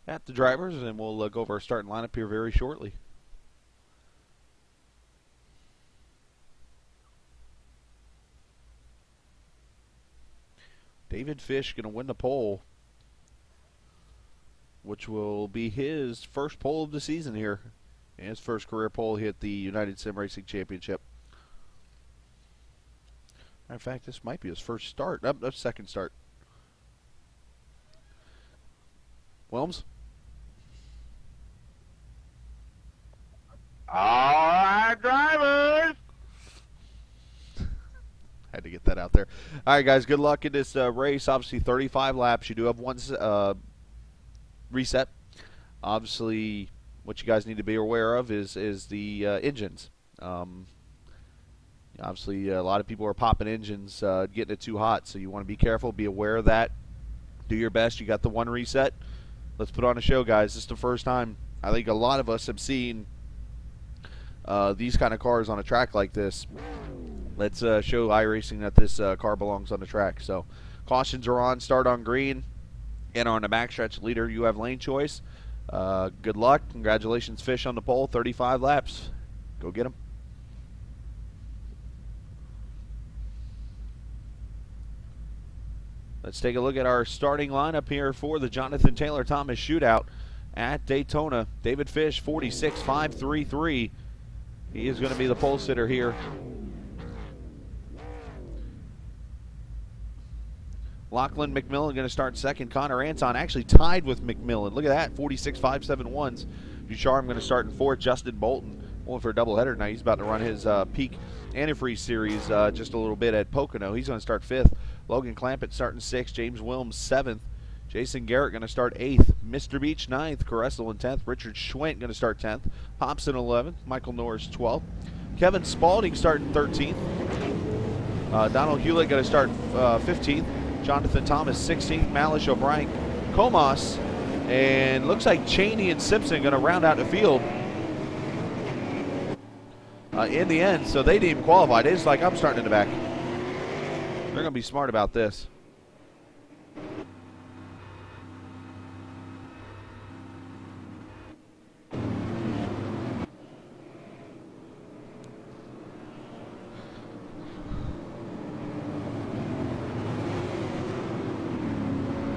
at the drivers, and we'll go over our starting lineup here very shortly. David Fish going to win the pole, which will be his first pole of the season here. And his first career pole hit the United Sim Racing Championship. In fact, this might be his first start. Second start. Wilms? All right, drivers. Had to get that out there. All right, guys, good luck in this race. Obviously, 35 laps. You do have one reset. Obviously, what you guys need to be aware of is the engines. Obviously, a lot of people are popping engines, getting it too hot, so you want to be careful. Be aware of that. Do your best. You got the one reset. Let's put on a show, guys. This is the first time I think a lot of us have seen these kind of cars on a track like this. Let's show iRacing that this car belongs on the track. So cautions are on. Start on green. And on the backstretch, leader, you have lane choice. Good luck. Congratulations, Fish, on the pole. 35 laps. Go get them. Let's take a look at our starting lineup here for the Jonathan Taylor Thomas Shootout at Daytona. David Fish, 46.533. He is going to be the pole sitter here. Lachlan McMillan going to start second. Connor Anton actually tied with McMillan. Look at that, 46.571. Ducharme going to start in fourth. Justin Bolton going for a doubleheader tonight. He's about to run his peak antifreeze series just a little bit at Pocono. He's going to start fifth. Logan Clampett starting sixth. James Wilms seventh. Jason Garrett going to start eighth. Mr. Beach ninth. Caressel in 10th. Richard Schwent going to start 10th. Hobson 11th. Michael Norris 12th. Kevin Spalding starting 13th. Donald Hewlett going to start 15th. Jonathan Thomas 16th. Malish O'Brien Comas. And looks like Cheney and Simpson going to round out the field in the end. So they didn't even qualify. They just like, I'm starting in the back. They're going to be smart about this.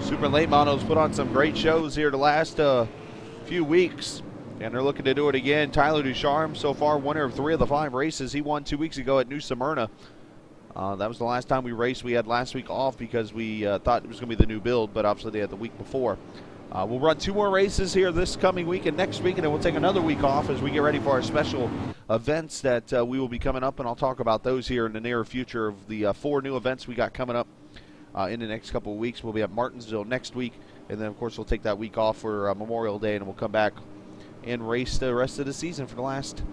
Super Late Models put on some great shows here the last few weeks, and they're looking to do it again. Tyler Ducharme, so far winner of 3 of the 5 races. He won 2 weeks ago at New Smyrna. That was the last time we raced. We had last week off because we thought it was going to be the new build, but obviously they had the week before. We'll run 2 more races here this coming week and next week, and then we'll take another week off as we get ready for our special events that we will be coming up, and I'll talk about those here in the near future of the 4 new events we got coming up in the next couple of weeks. We'll be at Martinsville next week, and then, of course, we'll take that week off for Memorial Day, and we'll come back and race the rest of the season for the last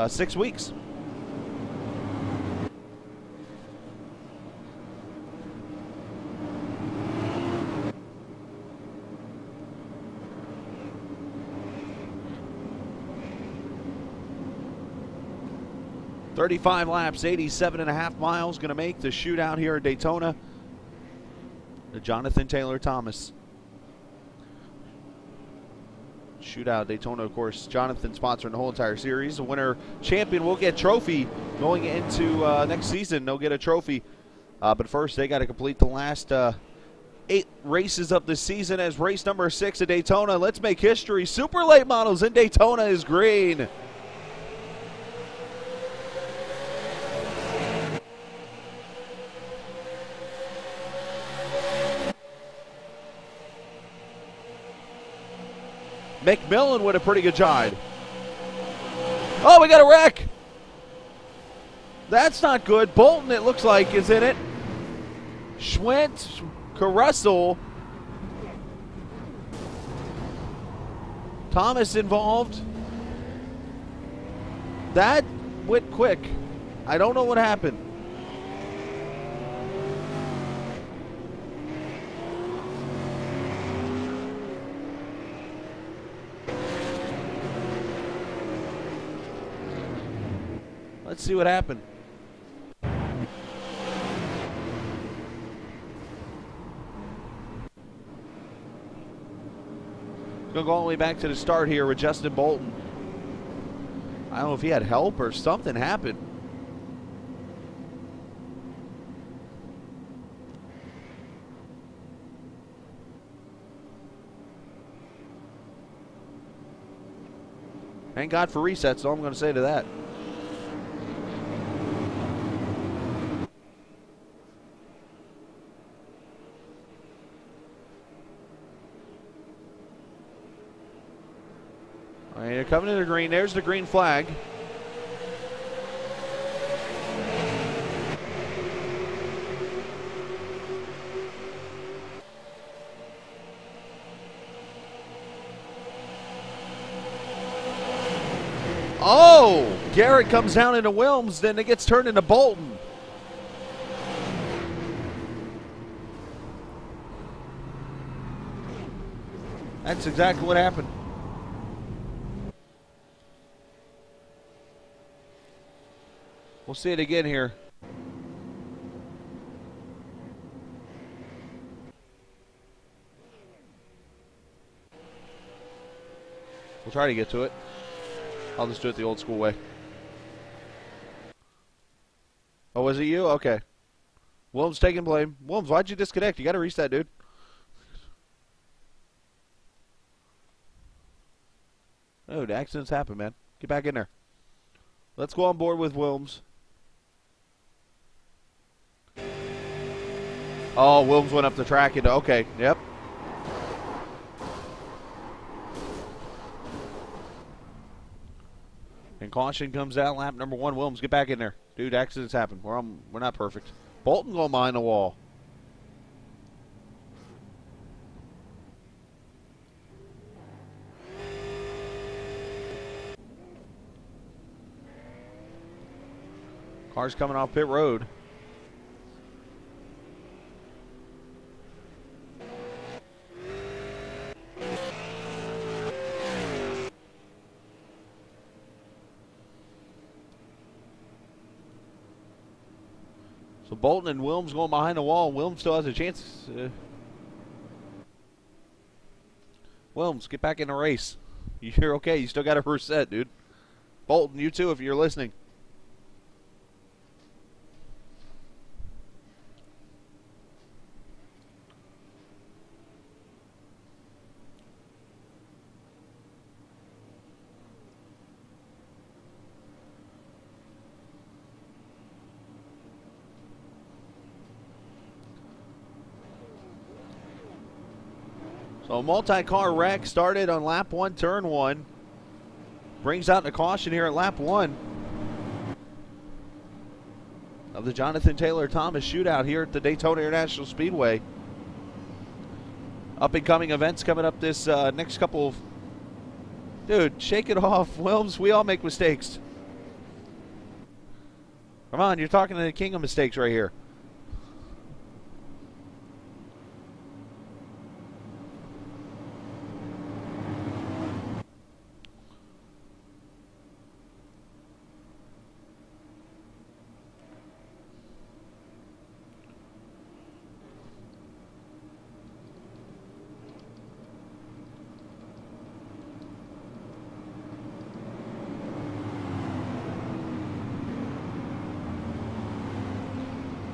6 weeks. "35 laps, 87.5 miles, going to make the shootout here at Daytona. The Jonathan Taylor Thomas Shootout Daytona, of course. Jonathan sponsoring the whole entire series. The winner champion will get trophy going into next season. They'll get a trophy. But first, they got to complete the last 8 races of the season as race number 6 at Daytona. Let's make history. Super Late Models in Daytona is green. McMillan with a pretty good ride. Oh, we got a wreck. That's not good. Bolton, it looks like, is in it. Schwent, Caressel. Thomas involved. That went quick. I don't know what happened. Let's see what happened. Going to go all the way back to the start here with Justin Bolton. I don't know if he had help or something happened. Thank God for resets, that's all I'm going to say to that. All right, they're coming to the green. There's the green flag. Oh, Garrett comes down into Wilms, then it gets turned into Bolton. That's exactly what happened. We'll see it again here. We'll try to get to it. I'll just do it the old school way. Oh, was it you? Okay. Wilms taking blame. Wilms, why'd you disconnect? You got to reset, dude. Oh, the accidents happen, man. Get back in there. Let's go on board with Wilms. Oh, Wilms went up the track into, okay, yep. And caution comes out, lap number 1. Wilms, get back in there. Dude, accidents happen. We're not perfect. Bolton going behind the wall. Cars coming off pit road. So Bolton and Wilms going behind the wall. Wilms still has a chance. Wilms, get back in the race. You're okay. You still got a reset, dude. Bolton, you too, if you're listening. So a multi-car wreck started on lap 1, turn 1. Brings out the caution here at lap 1 of the Jonathan Taylor Thomas shootout here at the Daytona International Speedway. Up and coming events coming up this next couple of... Dude, shake it off, Wilms. We all make mistakes. Come on, you're talking to the king of mistakes right here.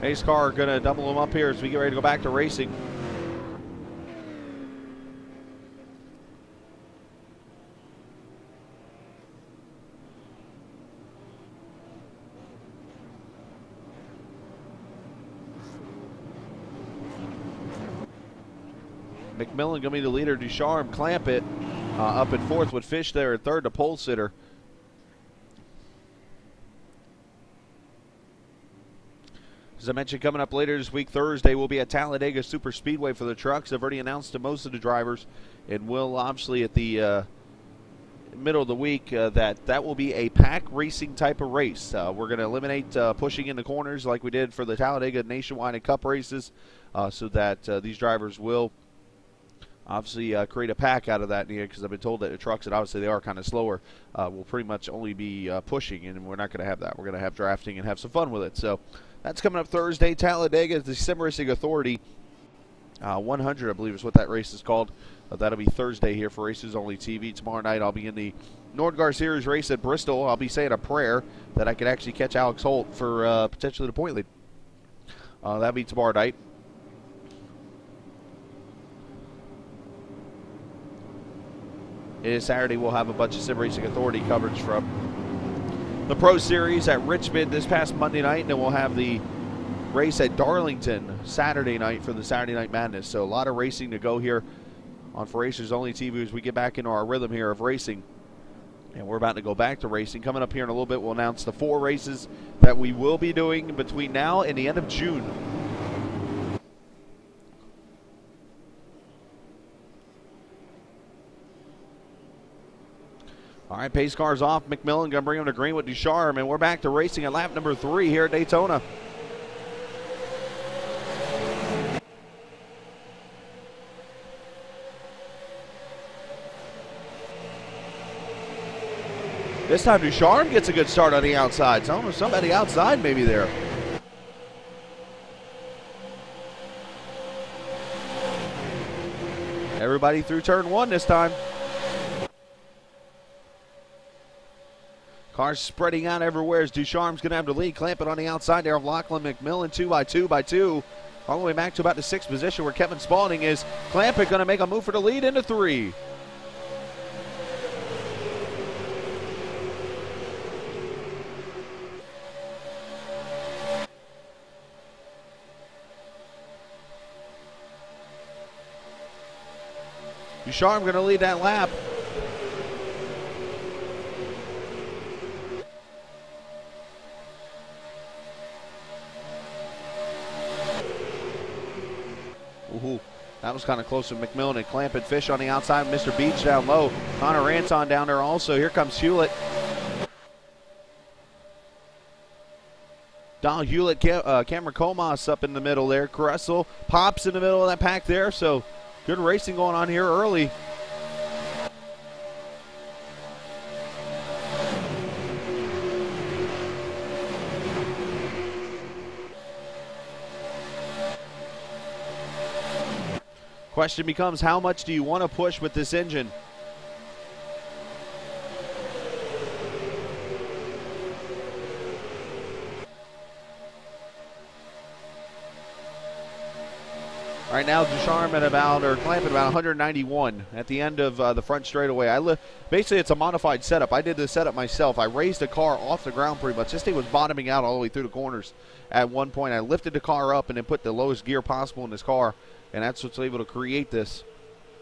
Pace car going to double them up here as we get ready to go back to racing. McMillan going to be the leader. Ducharme, clamp it up in 4th with Fish there at 3rd, the pole sitter. As I mentioned, coming up later this week, Thursday, we'll be at Talladega Super Speedway for the trucks. I've already announced to most of the drivers, and will obviously at the middle of the week that will be a pack racing type of race. We're going to eliminate pushing in the corners like we did for the Talladega Nationwide and Cup races, so that these drivers will obviously create a pack out of that, because I've been told that the trucks, and obviously they are kind of slower, will pretty much only be pushing, and we're not going to have that. We're going to have drafting and have some fun with it. So that's coming up Thursday. Talladega is the Sim Racing Authority 100, I believe is what that race is called. That'll be Thursday here for Races Only TV. Tomorrow night I'll be in the Nordgar Series race at Bristol. I'll be saying a prayer that I could actually catch Alex Holt for potentially the point lead. That'll be tomorrow night. It is Saturday. We'll have a bunch of Sim Racing Authority coverage from the Pro Series at Richmond this past Monday night, and then we'll have the race at Darlington Saturday night for the Saturday Night Madness. So a lot of racing to go here on For Racers Only TV as we get back into our rhythm here of racing. And we're about to go back to racing. Coming up here in a little bit, we'll announce the 4 races that we will be doing between now and the end of June. All right, pace cars off. McMillan going to bring him to green with Ducharme, and we're back to racing at lap number 3 here at Daytona. This time Ducharme gets a good start on the outside. Somebody outside maybe there. Everybody through turn 1 this time. Cars spreading out everywhere as Ducharme's going to have the lead. Clampett on the outside there of Lachlan McMillan, 2 by 2. All the way back to about the 6th position where Kevin Spalding is. Clampett going to make a move for the lead into 3. Ducharme going to lead that lap. Ooh, that was kind of close to McMillan and Clampett. Fish on the outside. Mr. Beach down low. Connor Anton down there also. Here comes Hewlett. Donald Hewlett, Cameron Comas up in the middle there. Cressel pops in the middle of that pack there. So good racing going on here early. Question becomes, how much do you want to push with this engine? Right now, Ducharme at about, or Clampett about 191 at the end of the front straightaway. Basically, it's a modified setup. I did this setup myself. I raised the car off the ground pretty much. This thing was bottoming out all the way through the corners at one point. I lifted the car up and then put the lowest gear possible in this car, and that's what's able to create this.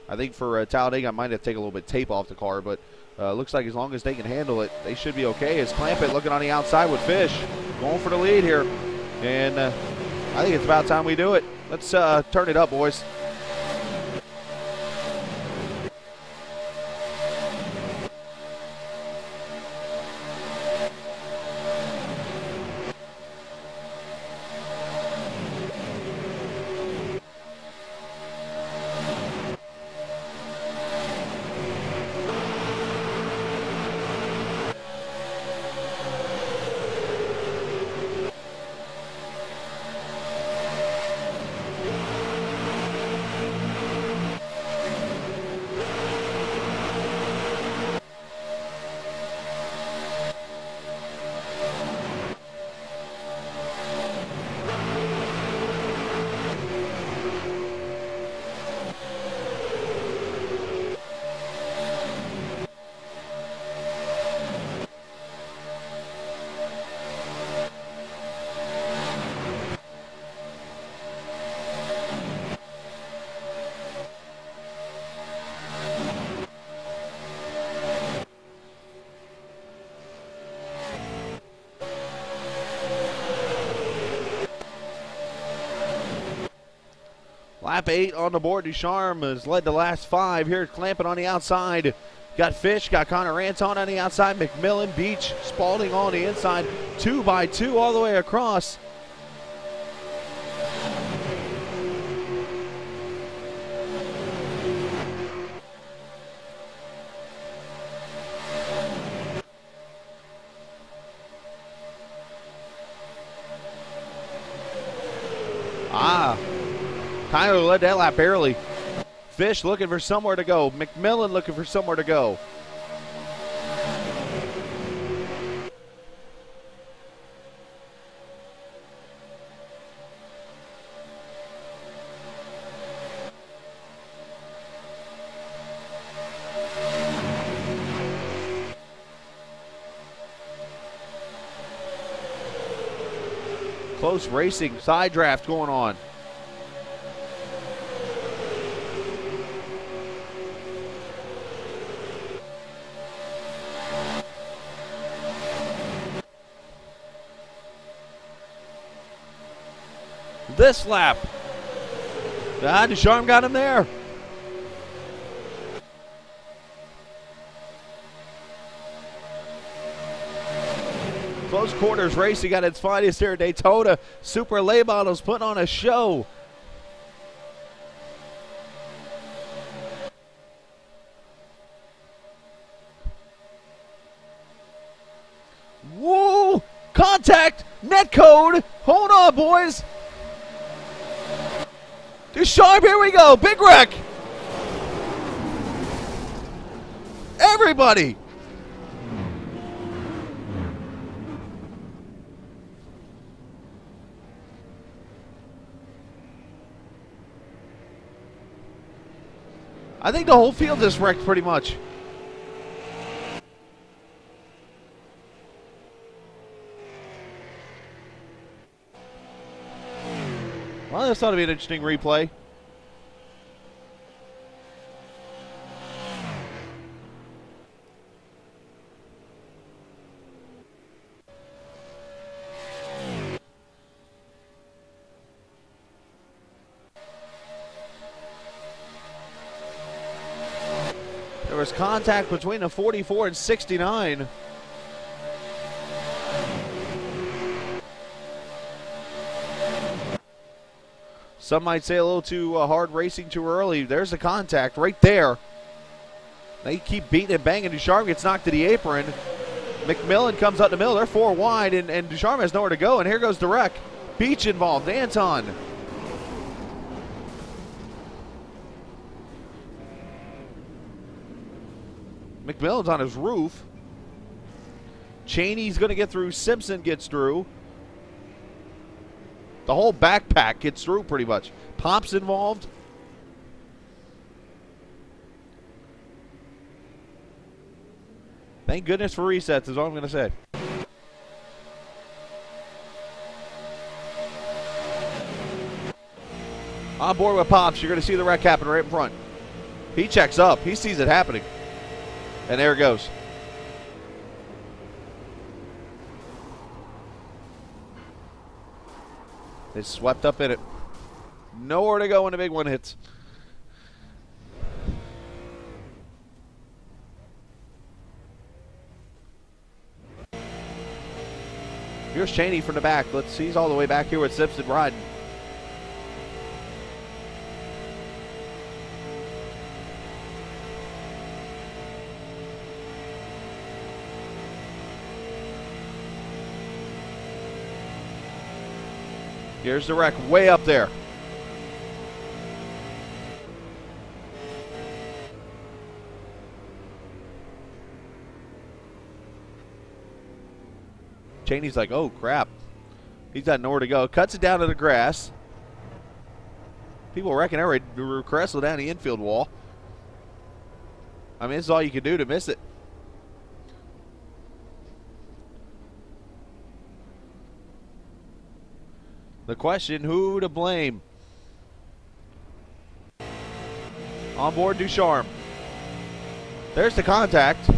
I think for Talladega, I might have to take a little bit of tape off the car, but looks like as long as they can handle it, they should be okay. As Clampett looking on the outside with Fish, going for the lead here. And I think it's about time we do it. Let's turn it up, boys. Lap 8 on the board. Ducharme has led the last 5. Here Clampett on the outside. Got Fish, got Connor Anton on the outside. McMillan, Beach, Spalding on the inside. 2 by 2 all the way across. Tyler led that lap barely. Fish looking for somewhere to go. McMillan looking for somewhere to go. Close racing, side draft going on. This lap. Ducharme got him there. Close quarters racing at its finest here at Daytona. Super late models putting on a show. Whoa! Contact! Net code! Hold on, boys! Ducharme, here we go! Big wreck! Everybody! I think the whole field just wrecked pretty much. Well, this ought to be an interesting replay. There was contact between a 44 and 69. Some might say a little too hard racing too early. There's the contact right there. They keep beating and banging. Ducharme gets knocked to the apron. McMillan comes up the middle. They're 4 wide, and Ducharme has nowhere to go. And here goes the wreck. Beach involved. Anton. McMillan's on his roof. Cheney's going to get through. Simpson gets through. The whole backpack gets through pretty much. Pop's involved. Thank goodness for resets is all I'm going to say. On board with Pops, you're going to see the wreck happen right in front. He checks up. He sees it happening. And there it goes. They swept up in it. Nowhere to go when the big one hits. Here's Cheney from the back. Let's see, he's all the way back here with Simpson riding. Here's the wreck way up there. Cheney's like, oh crap. He's got nowhere to go. Cuts it down to the grass. People reckon every wrestle down the infield wall. I mean, this is all you can do to miss it. The question, who to blame? On board Ducharme. There's the contact.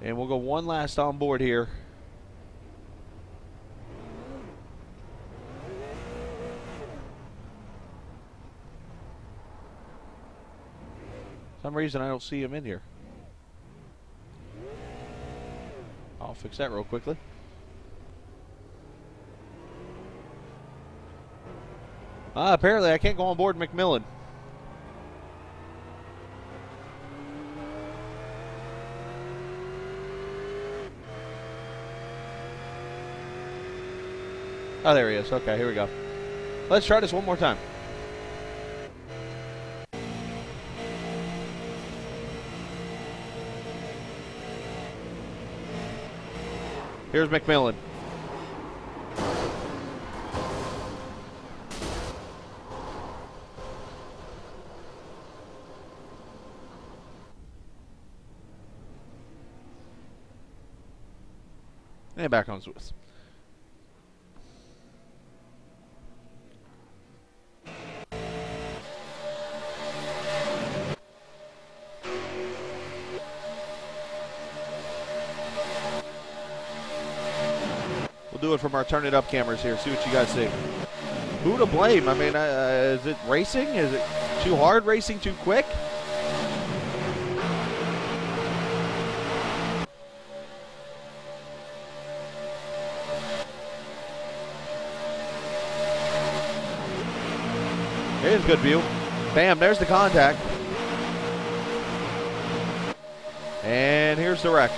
And we'll go one last on board here. For some reason I don't see him in here. I'll fix that real quickly. Apparently, I can't go on board McMillan. Oh, there he is. Okay, here we go. Let's try this one more time. Here's McMillan. And back on Swiss. We'll do it from our turn it up cameras here. See what you guys see. Who to blame? I mean, is it racing? Is it too hard racing too quick? Here's a good view. Bam, there's the contact. And here's the wreck.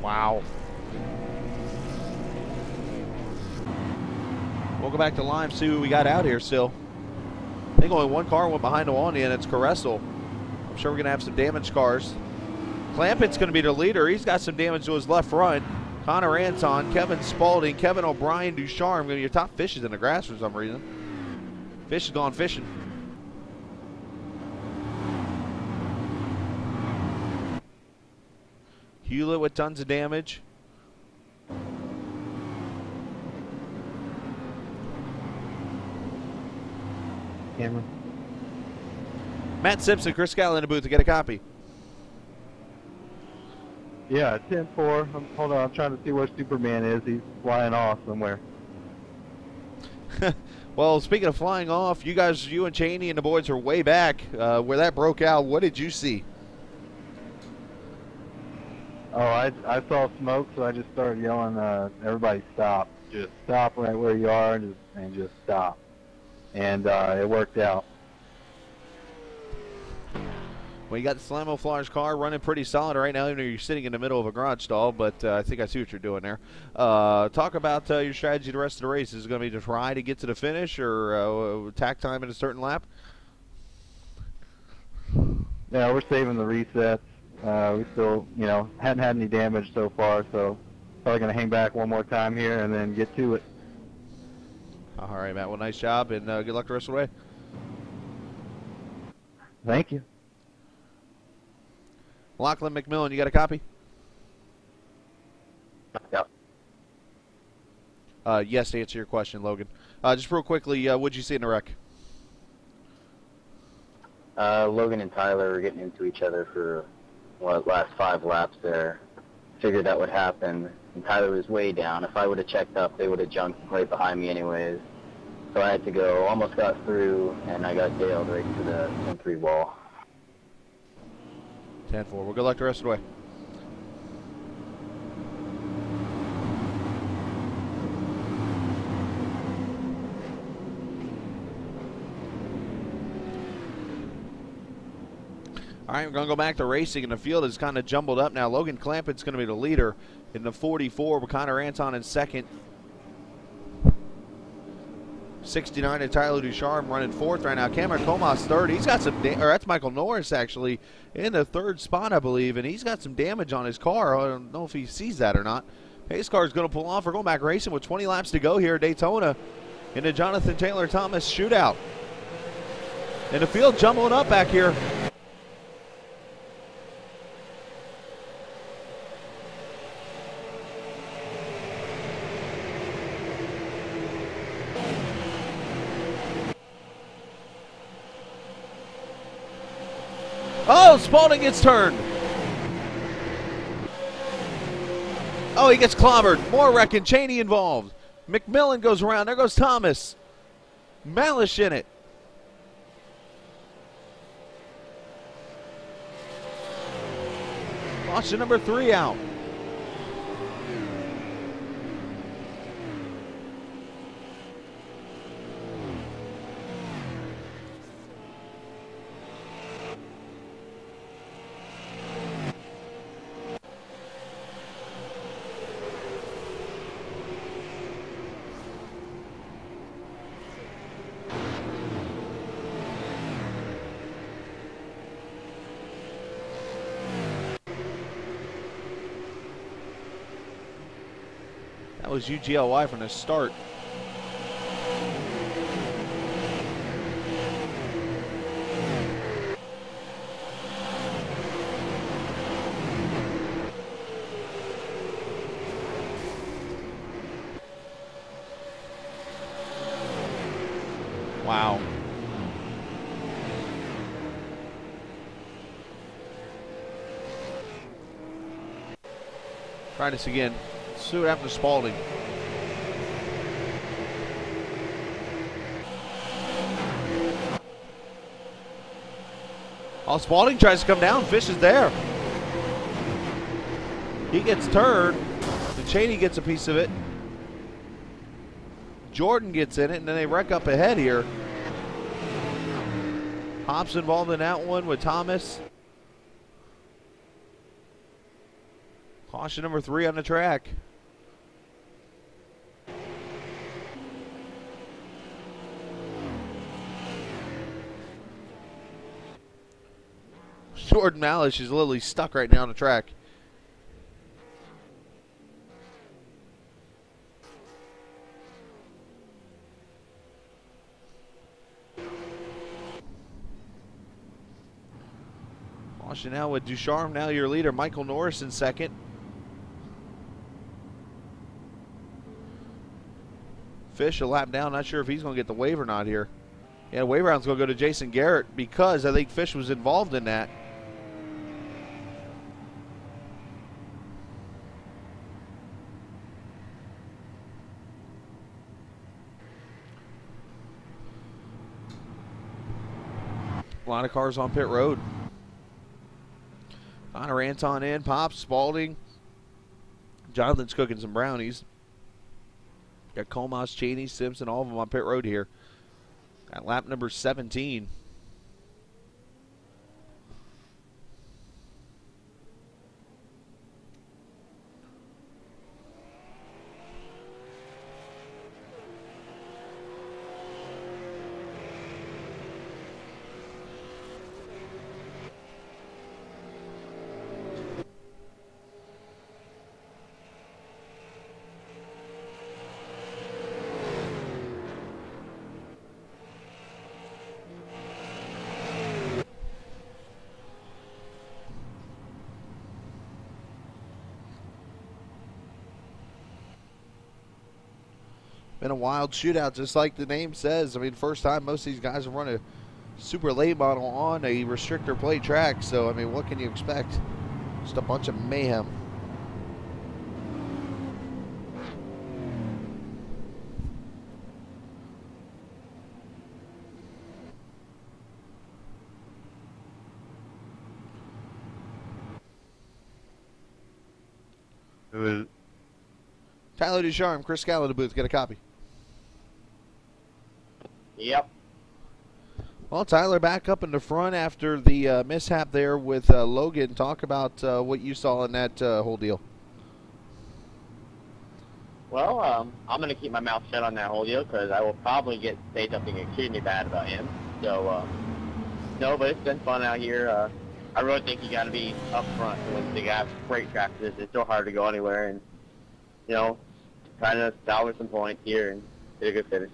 Wow. We'll go back to line, see who we got out here still. I think only one car went behind Awani, and it's Caressel. I'm sure we're going to have some damaged cars. Clampett's going to be the leader. He's got some damage to his left front. Connor Anton, Kevin Spalding, Kevin O'Brien, Ducharme. Going to be your top fishes in the grass for some reason. Fish has gone fishing. Hewlett with tons of damage. Camera. Matt Simpson, Chris Scally in the booth to get a copy. Yeah, 10-4. Hold on, I'm trying to see where Superman is. He's flying off somewhere. Well, speaking of flying off, you guys, you and Cheney and the boys are way back where that broke out. What did you see? Oh, I saw smoke, so I just started yelling, everybody stop. Just stop right where you are and just stop. And it worked out. Well, you got the Slamo Flyers car running pretty solid right now, even though you're sitting in the middle of a garage stall, but I think I see what you're doing there. Talk about your strategy the rest of the race. Is it going to be to try to get to the finish or tack time in a certain lap? Yeah, we're saving the resets. We still, hadn't had any damage so far, so probably going to hang back one more time here and then get to it. All right, Matt. Well, nice job, and good luck the rest of the way. Thank you. Lachlan McMillan, you got a copy? Yep. Yes, to answer your question, Logan. Just real quickly, what'd you see in the wreck? Logan and Tyler were getting into each other for last 5 laps there. Figured that would happen, and Tyler was way down. If I would have checked up, they would have jumped right behind me anyways. So I had to go, almost got through, and I got nailed right to the 10-3 wall. 10-4. Well, good luck the rest of the way. All right, we're going to go back to racing, and the field is kind of jumbled up now. Logan Clampett's going to be the leader in the 44, with Connor Anton in second. 69 and Tyler Ducharme running fourth right now. Cameron Comas third. He's got some, or that's Michael Norris actually in the third spot, I believe, and he's got some damage on his car. I don't know if he sees that or not. Pace car is going to pull off. We're going back racing with 20 laps to go here at Daytona in the Jonathan Taylor Thomas shootout. And the field jumbling up back here. Oh, Spalding gets turned. Oh, he gets clobbered. More wrecking. Cheney involved. McMillan goes around. There goes Thomas. Malish in it. Caution number 3 out. That was UGLY from the start. Wow. Try this again. See what happened to Spalding. Oh, Spalding tries to come down. Fish is there. He gets turned. And Cheney gets a piece of it. Jordan gets in it, and then they wreck up ahead here. Hops involved in that one with Thomas. Caution number 3 on the track. Jordan Malish is literally stuck right now on the track. Caution now with Ducharme, now your leader. Michael Norris in second. Fish a lap down. Not sure if he's going to get the wave or not here. Yeah, the wave round's going to go to Jason Garrett because I think Fish was involved in that. A lot of cars on pit road. Connor Anton in, Pops, Spalding. Jonathan's cooking some brownies. Got Comas, Cheney, Simpson, all of them on pit road here. At lap number 17. Been a wild shootout, just like the name says. I mean, first time most of these guys have run a super late model on a restrictor plate track. So, I mean, what can you expect? Just a bunch of mayhem. Tyler Ducharme, Chris Scala in the booth. Get a copy. Yep. Well, Tyler, back up in the front after the mishap there with Logan. Talk about what you saw in that whole deal. Well, I'm going to keep my mouth shut on that whole deal because I will probably say something extremely bad about him. So, no, but it's been fun out here. I really think you got to be up front when you have great practice. It's so hard to go anywhere, and you know, trying to salvage some points here and get a good finish.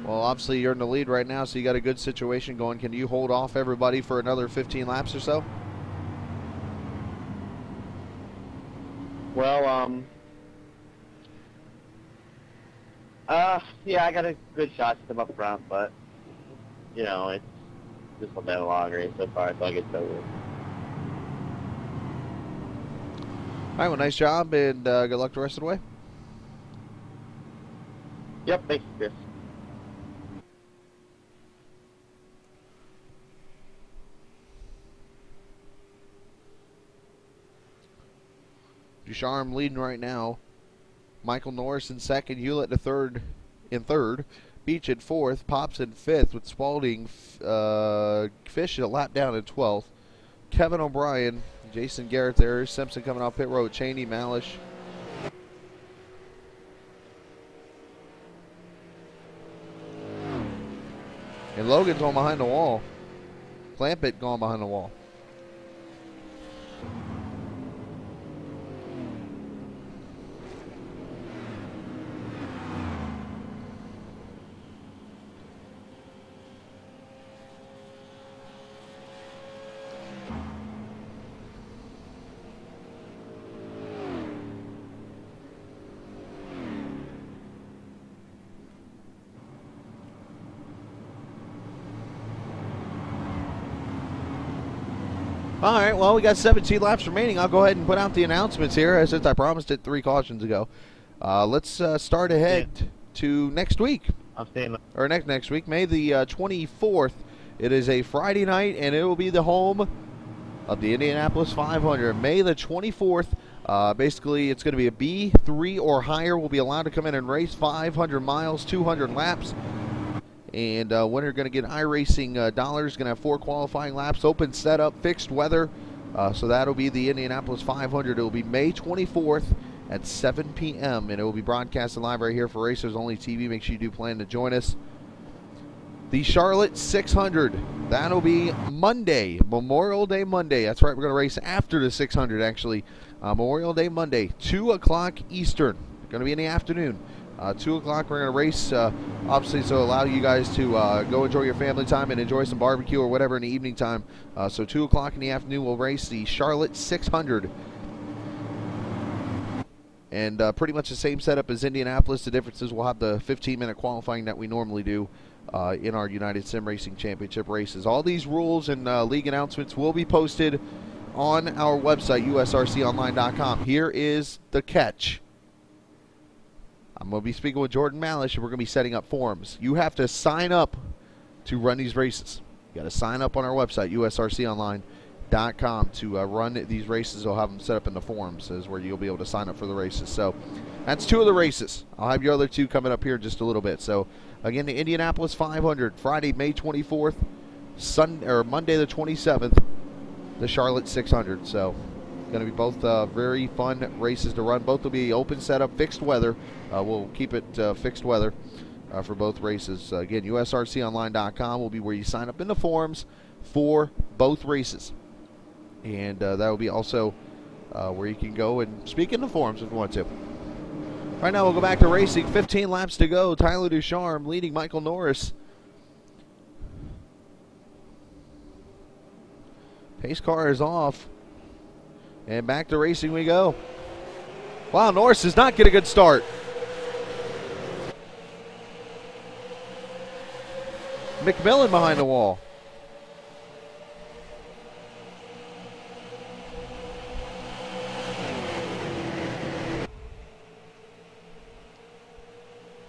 Well, obviously you're in the lead right now, so you got a good situation going. Can you hold off everybody for another 15 laps or so? Well, yeah, I got a good shot to them up front, but you know, it's just been a long race so far, so I get over it. All right, well, nice job, and good luck the rest of the way. Yep, thanks, Chris. Ducharme leading right now. Michael Norris in second, Hewlett in third, Beach in fourth, Pops in fifth, with Spalding, Fish a lap down in 12th. Kevin O'Brien, Jason Garrett there, Simpson coming off pit road, Cheney, Malish. And Logan's going behind the wall. Clampett going behind the wall. All right, well, we got 17 laps remaining. I'll go ahead and put out the announcements here, since I promised it 3 cautions ago. Let's start ahead to next week. I'm staying. Or next week, May the 24th. It is a Friday night, and it will be the home of the Indianapolis 500. May the 24th. Basically, it's going to be a B3 or higher will be allowed to come in and race 500 miles, 200 laps. And winner going to get iRacing dollars. Going to have 4 qualifying laps, open setup, fixed weather. So that'll be the Indianapolis 500. It will be May 24th at 7 p.m. and it will be broadcasted live right here for Racers Only TV. Make sure you do plan to join us. The Charlotte 600. That'll be Monday, Memorial Day Monday. That's right. We're going to race after the 600 actually. Memorial Day Monday, 2 o'clock Eastern. Going to be in the afternoon. 2 o'clock, we're going to race, obviously, so allow you guys to go enjoy your family time and enjoy some barbecue or whatever in the evening time. So 2 o'clock in the afternoon, we'll race the Charlotte 600. And pretty much the same setup as Indianapolis. The difference is we'll have the 15-minute qualifying that we normally do in our United Sim Racing Championship races. All these rules and league announcements will be posted on our website, usrconline.com. Here is the catch. I'm going to be speaking with Jordan Malish, and we're going to be setting up forums. You have to sign up to run these races. You got to sign up on our website, usrconline.com, to run these races. They'll have them set up in the forums, is where you'll be able to sign up for the races. So that's 2 of the races. I'll have your other 2 coming up here in just a little bit. So again, the Indianapolis 500, Friday, May 24th, Monday the 27th, the Charlotte 600. So going to be both very fun races to run. Both will be open setup, fixed weather. We'll keep it fixed weather for both races. Again, usrconline.com will be where you sign up in the forums for both races. And that will be also where you can go and speak in the forums if you want to. Right now, we'll go back to racing. 15 laps to go. Tyler Ducharme leading Michael Norris. Pace car is off. And back to racing we go. Wow, Norris does not get a good start. McMillan behind the wall.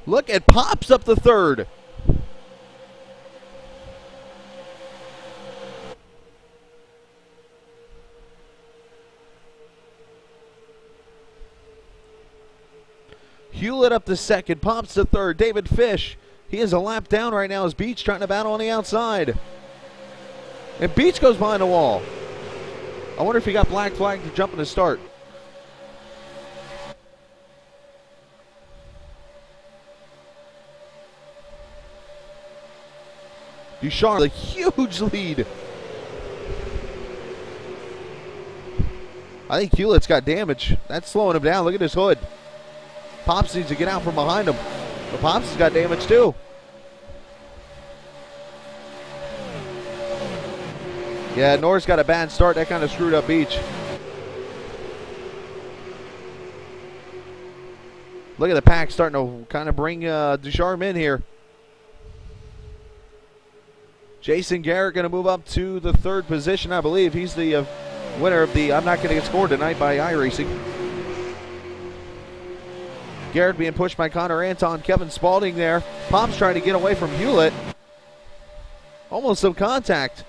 Look, it pops up the third. Hewlett up the second, pops the third. David Fish, he is a lap down right now as Beach trying to battle on the outside. And Beach goes behind the wall. I wonder if he got black flag to jump in the start. Ducharme, a huge lead. I think Hewlett's got damage. That's slowing him down. Look at his hood. Pops needs to get out from behind him. But Pops has got damage too. Yeah, Norris got a bad start. That kind of screwed up Beach. Look at the pack starting to kind of bring Ducharme in here. Jason Garrett going to move up to the third position, I believe. He's the winner of the I'm Not Going to Get Scored Tonight by iRacing. Garrett being pushed by Connor Anton. Kevin Spaulding there. Pops trying to get away from Hewlett. Almost some contact.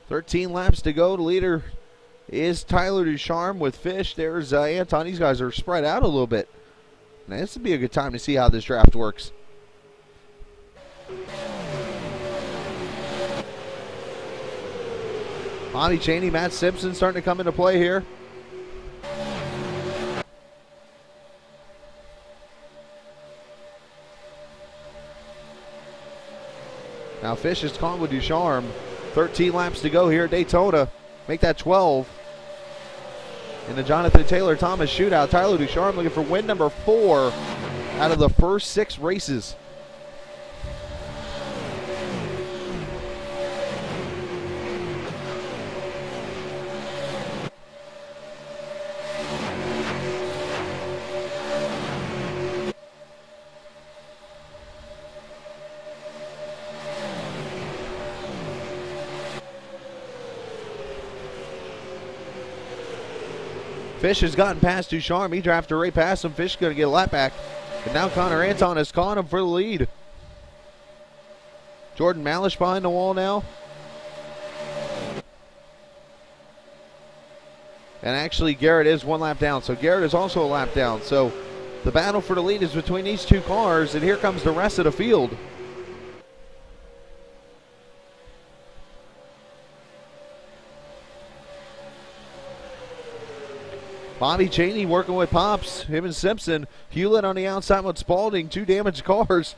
.13 laps to go. The leader is Tyler Ducharme with Fish. There's Anton. These guys are spread out a little bit. Now, this would be a good time to see how this draft works. Bobby Cheney, Matt Simpson starting to come into play here. Now Fish is caught with Ducharme. 13 laps to go here at Daytona. Make that 12. In the Jonathan Taylor Thomas shootout, Tyler Ducharme looking for win number 4 out of the first 6 races. Fish has gotten past Ducharme. He drafted right past him. Fish is going to get a lap back. And now Connor Anton has caught him for the lead. Jordan Malish behind the wall now. And actually Garrett is 1 lap down. So Garrett is also a lap down. So the battle for the lead is between these 2 cars. And here comes the rest of the field. Bobby Cheney working with Pops, him and Simpson. Hewlett on the outside with Spaulding, 2 damaged cars.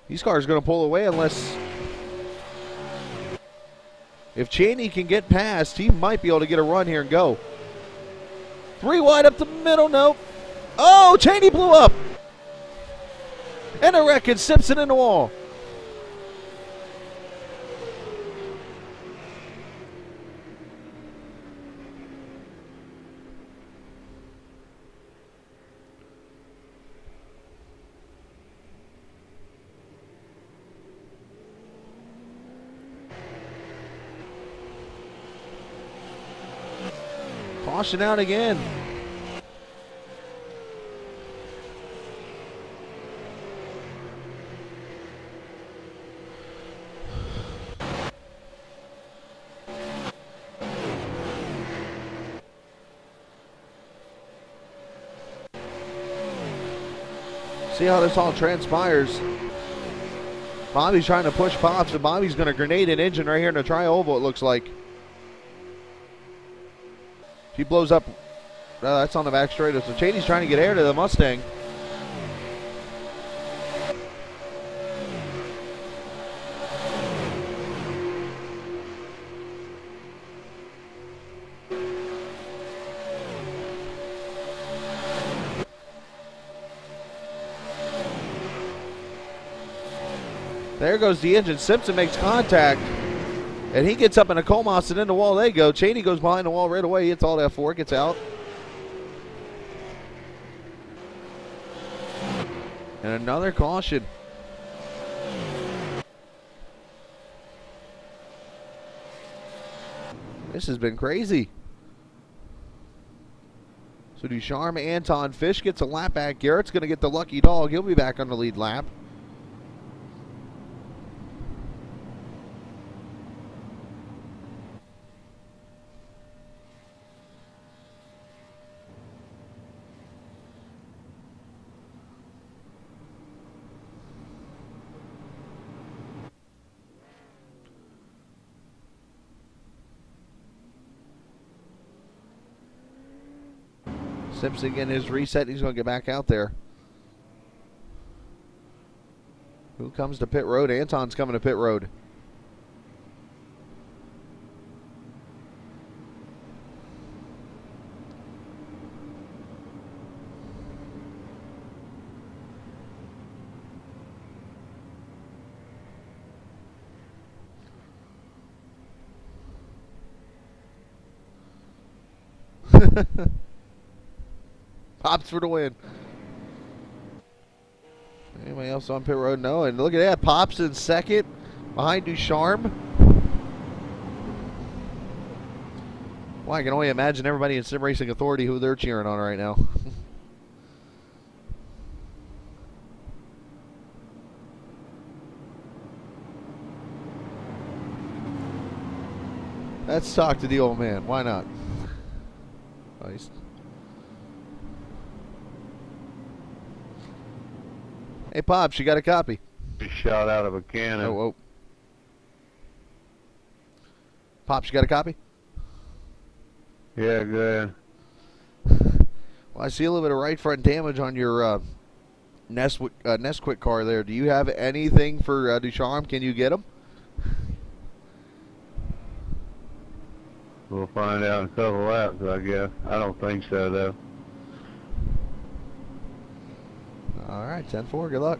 These cars are going to pull away unless... If Cheney can get past, he might be able to get a run here and go. 3 wide up the middle, nope. Oh, Cheney blew up. And a wreck, and Simpson in the wall. Caution out again. See how this all transpires. Bobby's trying to push Pops, and Bobby's going to grenade an engine right here in the tri-oval, it looks like. He blows up. That's on the back straight. So Cheney's trying to get air to the Mustang. There goes the engine. Simpson makes contact. And he gets up in a Comas and in the wall they go. Cheney goes behind the wall right away. He hits all that F4, gets out. And another caution. This has been crazy. So Ducharme, Anton, Fish gets a lap back. Garrett's going to get the lucky dog. He'll be back on the lead lap. Simpson getting his reset. He's going to get back out there. Who comes to pit road? Anton's coming to pit road. Pops for the win. Anybody else on pit road? No. And look at that. Pops in second behind Ducharme. Well, I can only imagine everybody in Sim Racing Authority who they're cheering on right now. Let's talk to the old man. Why not? Nice. Hey, Pops, you got a copy? Shot out of a cannon. Oh. Pops, you got a copy? Yeah, good. Well, I see a little bit of right front damage on your Nesquik car there. Do you have anything for Ducharme? Can you get him? We'll find out in a couple laps, I guess. I don't think so, though. All right, 10-4. Good luck.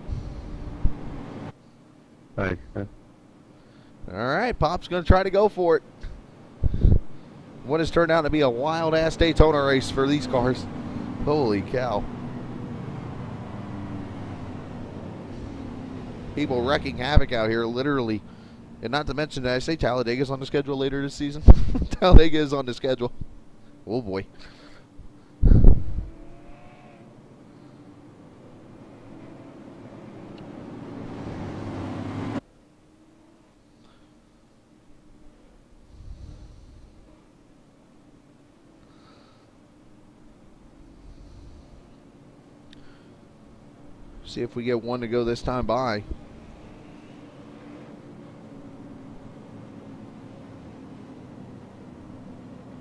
Thanks. All right, Pop's going to try to go for it. What has turned out to be a wild-ass Daytona race for these cars. Holy cow. People wrecking havoc out here, literally. And not to mention, did I say Talladega's on the schedule later this season? Talladega is on the schedule. Oh, boy. See if we get one to go this time by.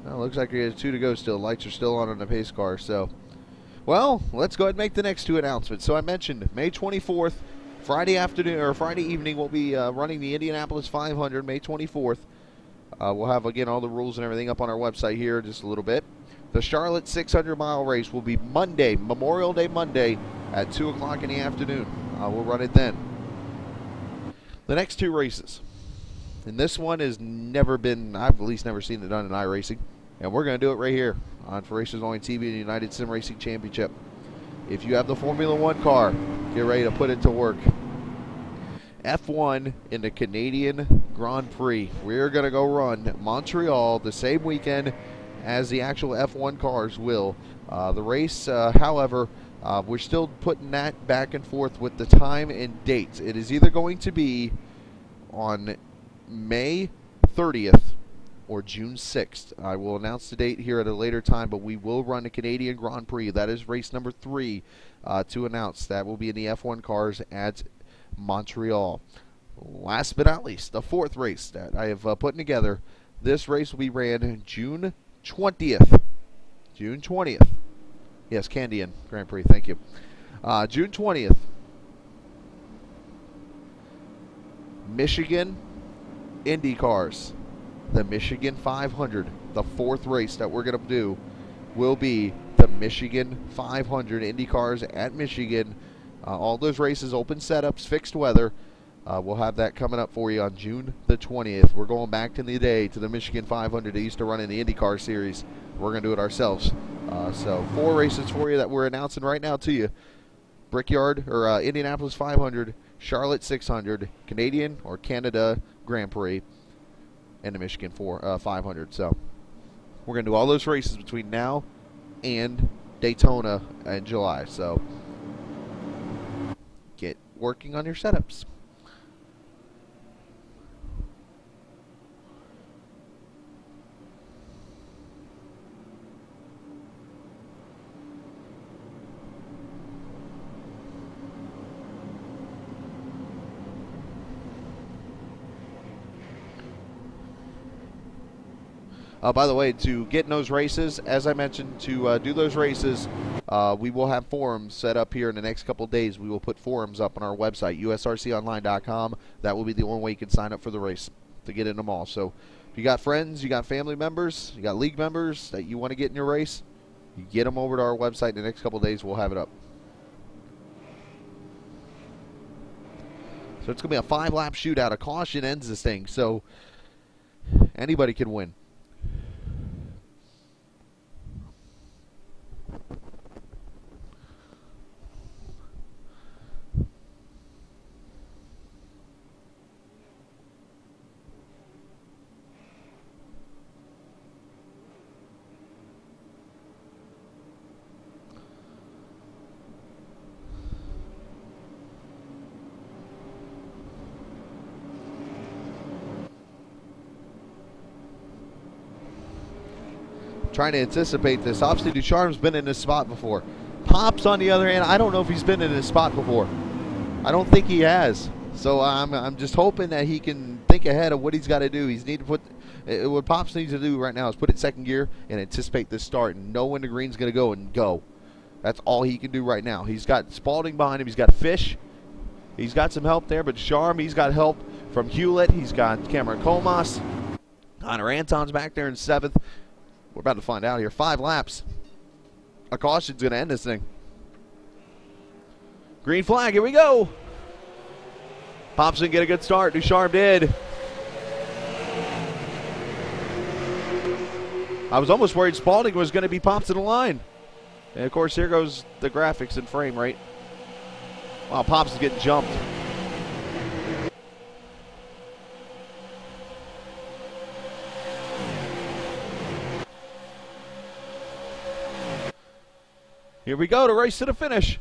Well, looks like we have 2 to go still. Lights are still on the pace car. So, well, let's go ahead and make the next 2 announcements. So I mentioned May 24th, Friday afternoon or Friday evening, we'll be running the Indianapolis 500, May 24th. We'll have, again, all the rules and everything up on our website here in just a little bit. The Charlotte 600-mile race will be Monday, Memorial Day Monday, at 2 o'clock in the afternoon. We'll run it then. The next 2 races. And this one has never been, I've at least never seen it done in iRacing. And we're going to do it right here on For Racers Only TV, the United Sim Racing Championship. If you have the Formula One car, get ready to put it to work. F1 in the Canadian Grand Prix. We're going to go run Montreal the same weekend as the actual F1 cars will. The race, however, we're still putting that back and forth with the time and dates. It is either going to be on May 30th or June 6th. I will announce the date here at a later time, but we will run the Canadian Grand Prix. That is race number 3 to announce. That will be in the F1 cars at Montreal. Last but not least, the 4th race that I have put together. This race will be ran June 20th. June 20th. Yes, Canadian Grand Prix. Thank you. June 20th. Michigan Indy cars. The Michigan 500. The 4th race that we're going to do will be the Michigan 500 Indy cars at Michigan. All those races, open setups, fixed weather. We'll have that coming up for you on June the 20th. We're going back in the day to the Michigan 500. They used to run in the IndyCar series. We're going to do it ourselves. So 4 races for you that we're announcing right now to you. Brickyard, or Indianapolis 500, Charlotte 600, Canadian or Canada Grand Prix, and the Michigan 500. So we're going to do all those races between now and Daytona in July. So get working on your setups. By the way, to get in those races, as I mentioned, to do those races, we will have forums set up here in the next couple of days. We will put forums up on our website, usrconline.com. That will be the only way you can sign up for the race to get in them all. So if you got friends, you got family members, you got league members that you want to get in your race, you get them over to our website in the next couple of days. We'll have it up. So it's going to be a 5-lap shootout. A caution ends this thing, so anybody can win. trying to anticipate this. Obviously, Ducharme's been in this spot before. Pops, on the other hand, I don't know if he's been in this spot before. I don't think he has. So I'm just hoping that he can think ahead of what he's got to do. He's need to put what Pops needs to do right now is put it second gear and anticipate this start and know when the green's going to go and go. That's all he can do right now. He's got Spalding behind him. He's got Fish. He's got some help there, but Ducharme, he's got help from Hewlett. He's got Cameron Comas. Hunter Anton's back there in 7th. We're about to find out here. 5 laps. A caution's going to end this thing. Green flag, here we go. Pops didn't get a good start. Ducharme did. I was almost worried Spalding was going to be Pops in the line. And, of course, here goes the graphics and frame rate. Wow, Pops is getting jumped. Here we go, to race to the finish.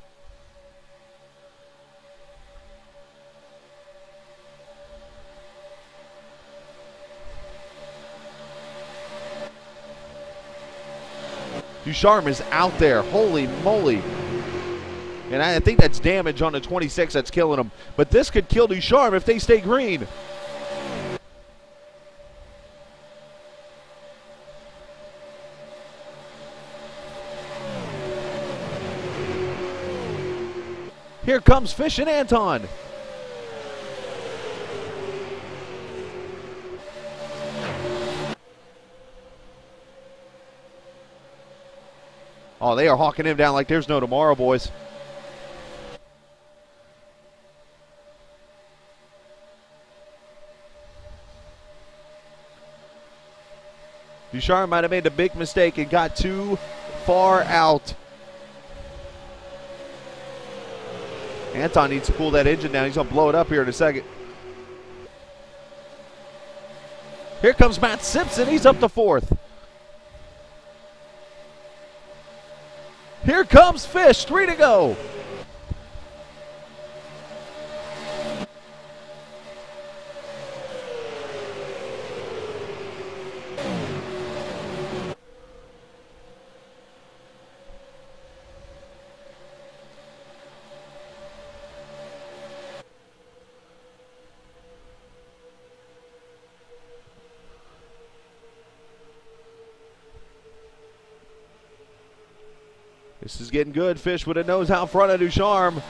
Ducharme is out there. Holy moly. And I think that's damage on the 26 that's killing him. But this could kill Ducharme if they stay green. Here comes Fish and Anton. Oh, they are hawking him down like there's no tomorrow, boys. Ducharme might have made a big mistake and got too far out. Anton needs to cool that engine down. He's going to blow it up here in a second. Here comes Matt Simpson. He's up to 4th. Here comes Fish. 3 to go. This is getting good. Fish with a nose out front of Ducharme.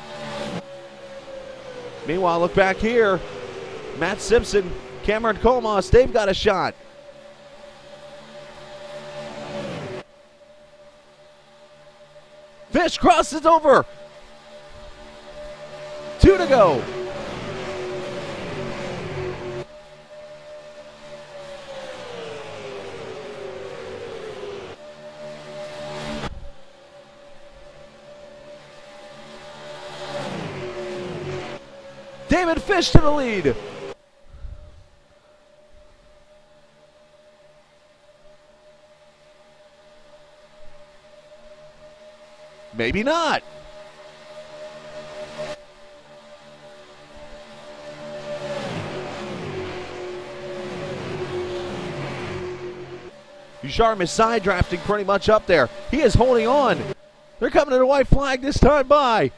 Meanwhile, look back here. Matt Simpson, Cameron Comas, they've got a shot. Fish crosses over. 2 to go. David Fish to the lead. Maybe not. Ducharme is side drafting pretty much up there. He is holding on. They're coming to the white flag this time by.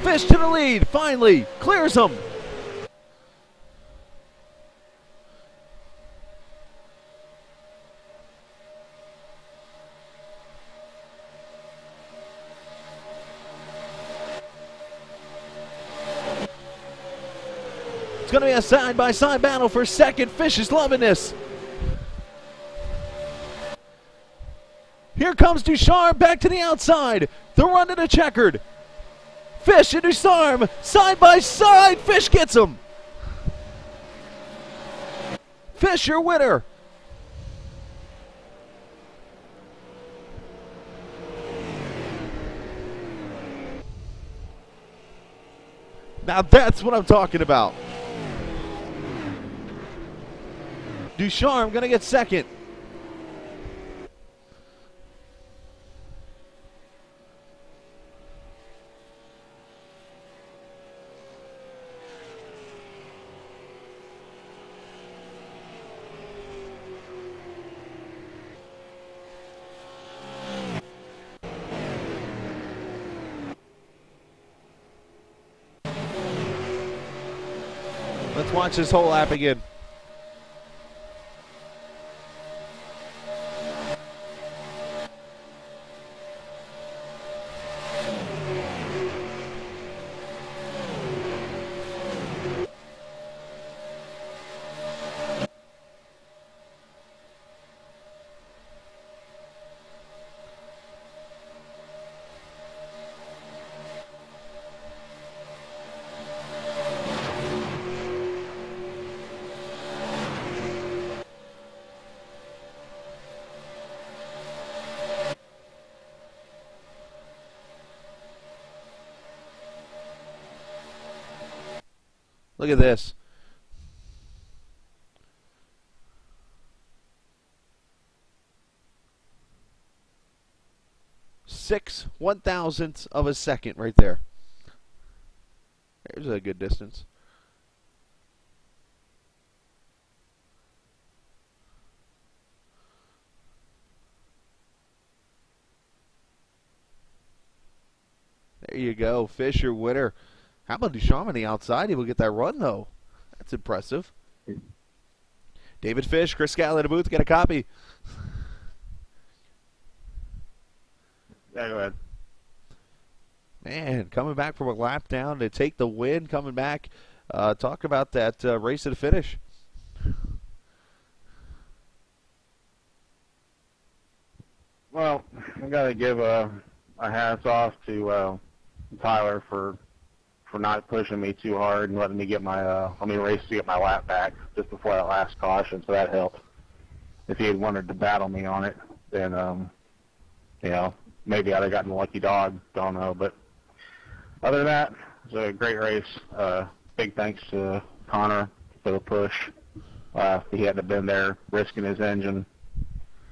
Fish to the lead, finally, clears him. It's going to be a side-by-side battle for second. Fish is loving this. Here comes Ducharme back to the outside. The run to the checkered. Fish and Ducharme, side by side. Fish gets him. Fish, your winner. Now that's what I'm talking about. Ducharme going to get second. Let's watch this whole lap again. Look at this. Six 1,000ths of a second right there. There's a good distance. There you go. Fisher winner. How about Ducharme on the outside? He will get that run, though. That's impressive. David Fish, Chris Scally in the booth, get a copy. Yeah, go ahead. Man, coming back from a lap down to take the win, coming back. Talk about that race to the finish. Well, I got to give a hats off to Tyler for not pushing me too hard and letting me get my race to get my lap back just before that last caution, so that helped. If he had wanted to battle me on it, then maybe I'd have gotten a lucky dog. Don't know, but other than that, it was a great race. Big thanks to Connor for the push. If he hadn't have been there risking his engine,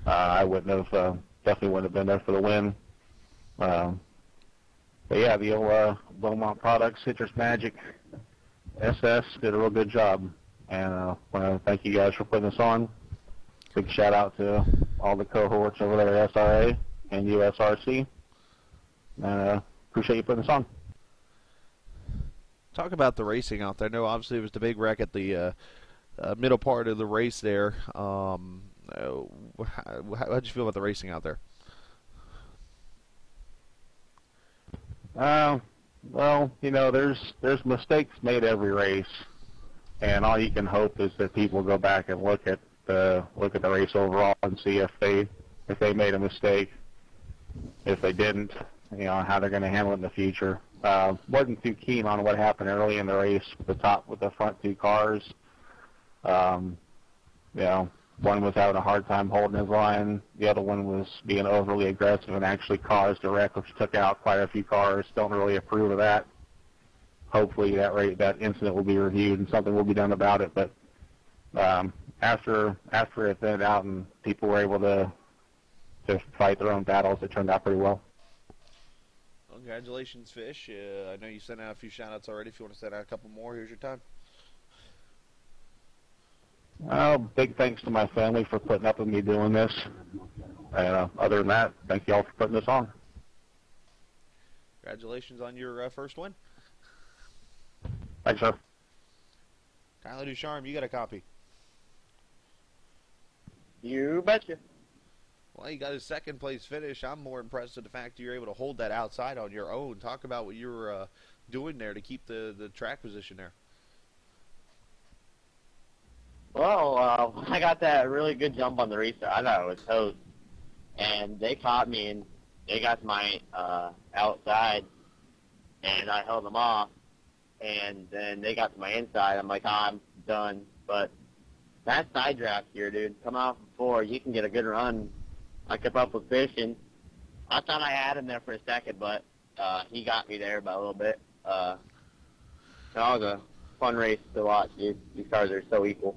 I wouldn't have definitely wouldn't have been there for the win. But yeah, the old Beaumont Products Citrus Magic SS did a real good job, and I want to thank you guys for putting this on. Big shout out to all the cohorts over there at SRA and USRC. Appreciate you putting this on. Talk about the racing out there. I know obviously it was the big wreck at the middle part of the race there. How'd you feel about the racing out there? Well, there's mistakes made every race, and all you can hope is that people go back and look at the race overall and see if they made a mistake, if they didn't, how they're going to handle it in the future. Wasn't too keen on what happened early in the race with the front two cars. One was having a hard time holding his line. The other one was being overly aggressive and actually caused a wreck, which took out quite a few cars. Don't really approve of that. Hopefully that incident will be reviewed and something will be done about it. But after it thinned out and people were able to fight their own battles, it turned out pretty well. Congratulations, Fish. I know you sent out a few shout-outs already. If you want to send out a couple more, here's your time. Big thanks to my family for putting up with me doing this. And other than that, thank you all for putting this on. Congratulations on your first win. Thanks, sir. Tyler Ducharme, you got a copy. You betcha. Well, you got a second place finish. I'm more impressed with the fact that you're able to hold that outside on your own. Talk about what you were doing there to keep the track position there. Well, I got that really good jump on the restart. I thought it was toast. And they caught me, and they got to my outside, and I held them off. And then they got to my inside. I'm like, I'm done. But that side draft here, dude, come out before. You can get a good run. I kept up with Fish, and I thought I had him there for a second, but he got me there by a little bit. That was a fun race to watch, dude. These cars are so equal.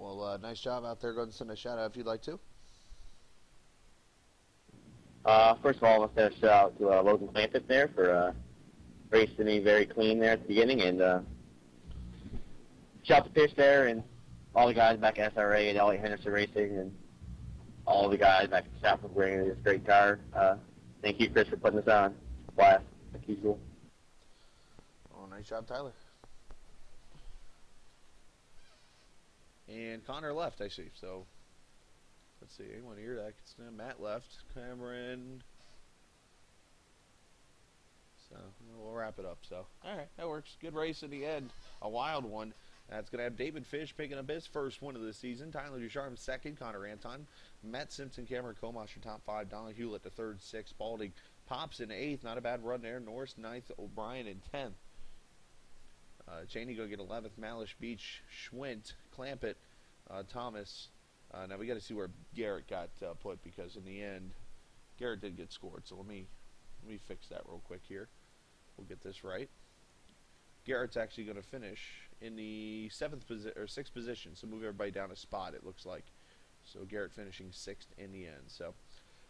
Well, nice job out there. Go ahead and send a shout out if you'd like to. First of all, I want to send a shout out to Logan Clampett there for racing me very clean there at the beginning, and shout out to Pierce there and all the guys back at SRA and Elliot Henderson Racing and all the guys back at Southwood bringing this great car. Thank you, Chris, for putting this on. Blast, like usual. Oh, nice job, Tyler. And Connor left, I see. So, let's see. Anyone here? Matt left. Cameron. So, we'll wrap it up. So, all right. That works. Good race in the end. A wild one. That's going to have David Fish picking up his first win of the season. Tyler Ducharme second. Connor Anton. Matt Simpson, Cameron Comas, your top 5. Donald Hewlett the third. 6. Balding Pops in 8th. Not a bad run there. Norris 9th. O'Brien in 10th. Cheney going to get 11th. Malish Beach. Schwint. Clampett. Thomas. Now we got to see where Garrett got put, because in the end, Garrett did get scored. So let me fix that real quick here. We'll get this right. Garrett's actually going to finish in the 6th position. So move everybody down a spot, it looks like. So Garrett finishing 6th in the end. So,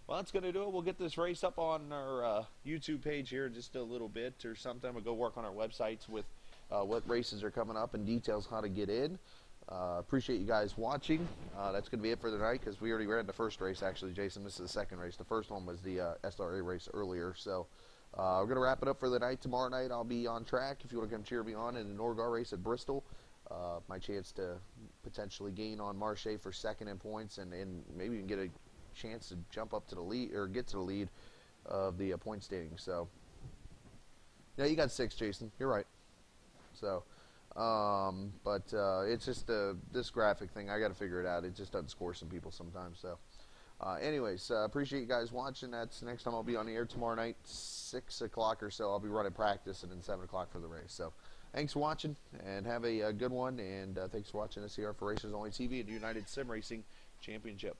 well, that's going to do it. We'll get this race up on our YouTube page here in just a little bit or sometime. We'll go work on our websites with what races are coming up and details how to get in. Appreciate you guys watching. That's going to be it for the night, because we already ran the first race, actually, Jason. This is the second race. The first one was the SRA race earlier. So we're going to wrap it up for the night. Tomorrow night I'll be on track if you want to come cheer me on in the Norgar race at Bristol. My chance to potentially gain on Marche for second in points, and maybe even get a chance to jump up to the lead, or get to the lead of the point standings. So, yeah, you got 6, Jason. You're right. So, but it's just this graphic thing. I got to figure it out. It just doesn't score some people sometimes. So, anyways, appreciate you guys watching. That's next time I'll be on the air tomorrow night, 6 o'clock or so. I'll be running practice, and then 7 o'clock for the race. So, thanks for watching, and have a good one. And thanks for watching us here for Racers Only TV and United Sim Racing Championship.